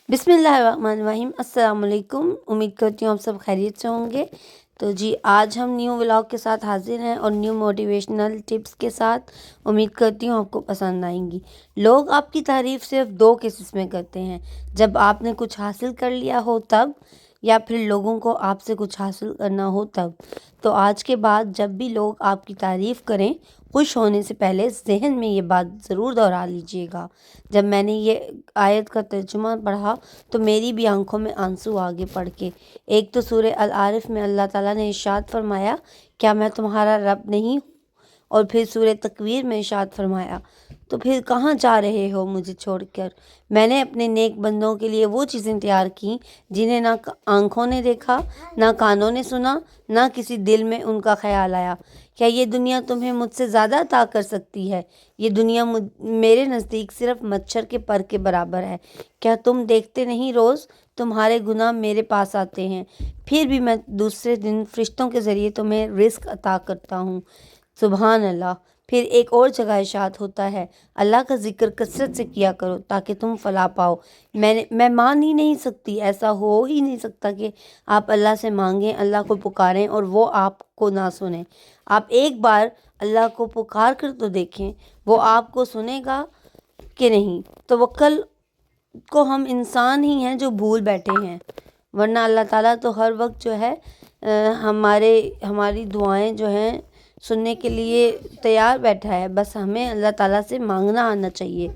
बिस्मिल्लाहिर्रहमानिर्रहीम। अस्सलाम वालेकुम। उम्मीद करती हूँ आप सब खैरियत से होंगे। तो जी आज हम न्यू व्लॉग के साथ हाजिर हैं और न्यू मोटिवेशनल टिप्स के साथ। उम्मीद करती हूँ आपको पसंद आएंगी। लोग आपकी तारीफ़ सिर्फ दो केसेस में करते हैं, जब आपने कुछ हासिल कर लिया हो तब, या फिर लोगों को आपसे कुछ हासिल करना हो तब। तो आज के बाद जब भी लोग आपकी तारीफ़ करें, खुश होने से पहले ज़हन में ये बात ज़रूर दोहरा लीजिएगा। जब मैंने ये आयत का तर्जुमा पढ़ा तो मेरी भी आंखों में आंसू आगे पढ़ के। एक तो सूरह अल आरिफ में अल्लाह ताला ने इरशाद फरमाया, क्या मैं तुम्हारा रब नहीं हूँ? और फिर सूरह तकवीर में इरशाद फरमाया, तो फिर कहाँ जा रहे हो मुझे छोड़कर? मैंने अपने नेक बंदों के लिए वो चीज़ें तैयार की जिन्हें ना आंखों ने देखा, ना कानों ने सुना, ना किसी दिल में उनका ख्याल आया। क्या ये दुनिया तुम्हें मुझसे ज़्यादा अता कर सकती है? ये दुनिया मेरे नज़दीक सिर्फ मच्छर के पर के बराबर है। क्या तुम देखते नहीं, रोज़ तुम्हारे गुनाह मेरे पास आते हैं, फिर भी मैं दूसरे दिन फरिश्तों के ज़रिए तुम्हें रिस्क अता करता हूँ। सुबहान अल्लाह। फिर एक और जगह इरशाद होता है, अल्लाह का जिक्र कसरत से किया करो ताकि तुम फलाह पाओ। मैं मान ही नहीं सकती, ऐसा हो ही नहीं सकता कि आप अल्लाह से मांगें, अल्लाह को पुकारें और वो आपको ना सुने। आप एक बार अल्लाह को पुकार कर तो देखें, वो आपको सुनेगा कि नहीं। तवक्कुल को हम इंसान ही हैं जो भूल बैठे हैं, वरना अल्लाह ताला तो हर वक्त जो है हमारी दुआएं जो हैं सुनने के लिए तैयार बैठा है। बस हमें अल्लाह ताला से मांगना आना चाहिए।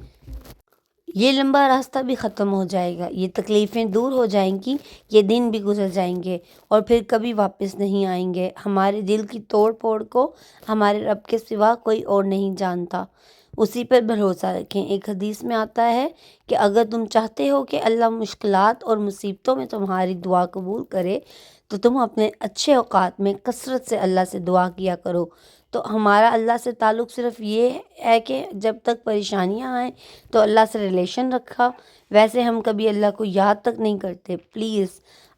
ये लंबा रास्ता भी ख़त्म हो जाएगा, ये तकलीफ़ें दूर हो जाएंगी, ये दिन भी गुजर जाएंगे और फिर कभी वापस नहीं आएंगे। हमारे दिल की तोड़ फोड़ को हमारे रब के सिवा कोई और नहीं जानता। उसी पर भरोसा रखें। एक हदीस में आता है कि अगर तुम चाहते हो कि अल्लाह मुश्किलात और मुसीबतों में तुम्हारी दुआ कबूल करे, तो तुम अपने अच्छे औकात में कसरत से अल्लाह से दुआ किया करो। तो हमारा अल्लाह से ताल्लुक़ सिर्फ ये है कि जब तक परेशानियां आएँ तो अल्लाह से रिलेशन रखा, वैसे हम कभी अल्लाह को याद तक नहीं करते। प्लीज़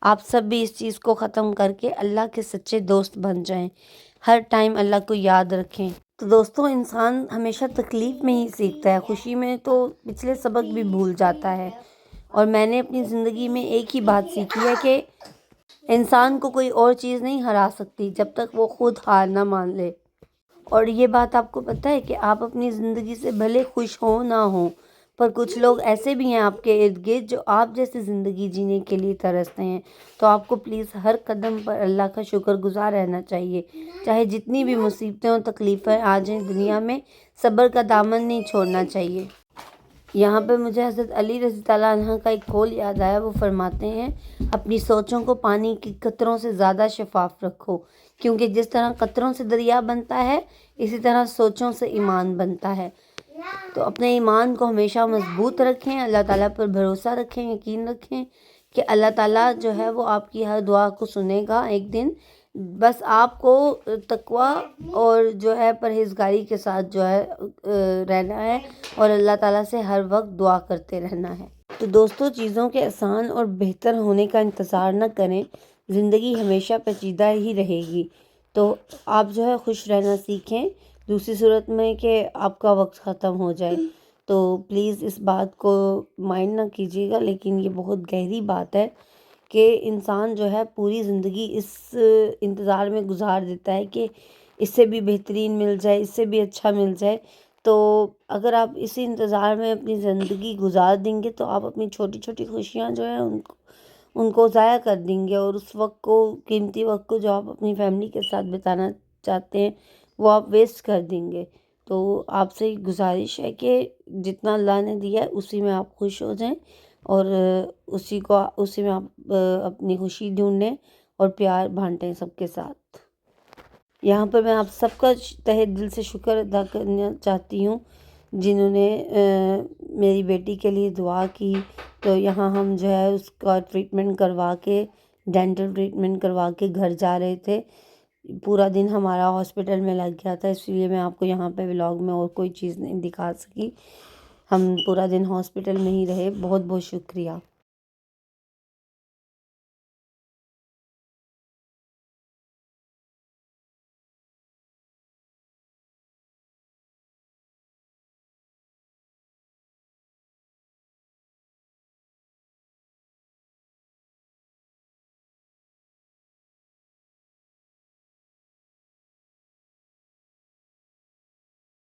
आप सब भी इस चीज़ को ख़त्म करके अल्लाह के सच्चे दोस्त बन जाएं। हर टाइम अल्लाह को याद रखें। तो दोस्तों, इंसान हमेशा तकलीफ़ में ही सीखता है, खुशी में तो पिछले सबक भी भूल जाता है। और मैंने अपनी ज़िंदगी में एक ही बात सीखी है कि इंसान को कोई और चीज़ नहीं हरा सकती जब तक वो खुद हार ना मान ले। और ये बात आपको पता है कि आप अपनी ज़िंदगी से भले खुश हो ना हो, पर कुछ लोग ऐसे भी हैं आपके इर्द गिर्द जो आप जैसी ज़िंदगी जीने के लिए तरसते हैं। तो आपको प्लीज़ हर कदम पर अल्लाह का शुक्रगुज़ार रहना चाहिए। चाहे जितनी भी मुसीबतें और तकलीफ़ें आ जाएं दुनिया में, सब्र का दामन नहीं छोड़ना चाहिए। यहाँ पर मुझे हज़रत अली रज़ी तआला अन्हु का एक कौल याद आया। वो फरमाते हैं, अपनी सोचों को पानी की कतरों से ज़्यादा शफाफ रखो, क्योंकि जिस तरह कतरों से दरिया बनता है, इसी तरह सोचों से ईमान बनता है। तो अपने ईमान को हमेशा मजबूत रखें, अल्लाह ताला पर भरोसा रखें, यकीन रखें कि अल्लाह ताला जो है वो आपकी हर दुआ को सुनेगा एक दिन। बस आपको तकवा और जो है परहेज़गारी के साथ जो है रहना है और अल्लाह ताला से हर वक्त दुआ करते रहना है। तो दोस्तों, चीज़ों के आसान और बेहतर होने का इंतज़ार न करें, ज़िंदगी हमेशा पेचीदा ही रहेगी। तो आप जो है खुश रहना सीखें, दूसरी सूरत में कि आपका वक्त ख़त्म हो जाए। तो प्लीज़ इस बात को माइंड ना कीजिएगा, लेकिन ये बहुत गहरी बात है कि इंसान जो है पूरी ज़िंदगी इस इंतज़ार में गुजार देता है कि इससे भी बेहतरीन मिल जाए, इससे भी अच्छा मिल जाए। तो अगर आप इसी इंतज़ार में अपनी ज़िंदगी गुजार देंगे तो आप अपनी छोटी छोटी खुशियाँ जो हैं उनको ज़ाया कर देंगे, और उस वक्त को, कीमती वक्त को जो आप अपनी फैमिली के साथ बिताना चाहते हैं, वो आप वेस्ट कर देंगे। तो आपसे गुजारिश है कि जितना अल्लाह ने दिया है उसी में आप खुश हो जाएं और उसी में आप अपनी खुशी ढूंढें और प्यार बांटें सबके साथ। यहाँ पर मैं आप सबका तहे दिल से शुक्र अदा करना चाहती हूँ जिन्होंने मेरी बेटी के लिए दुआ की। तो यहाँ हम जो है उसका ट्रीटमेंट करवा के, डेंटल ट्रीटमेंट करवा के घर जा रहे थे। पूरा दिन हमारा हॉस्पिटल में लग गया था, इसलिए मैं आपको यहाँ पे व्लॉग में और कोई चीज़ नहीं दिखा सकी। हम पूरा दिन हॉस्पिटल में ही रहे। बहुत बहुत शुक्रिया।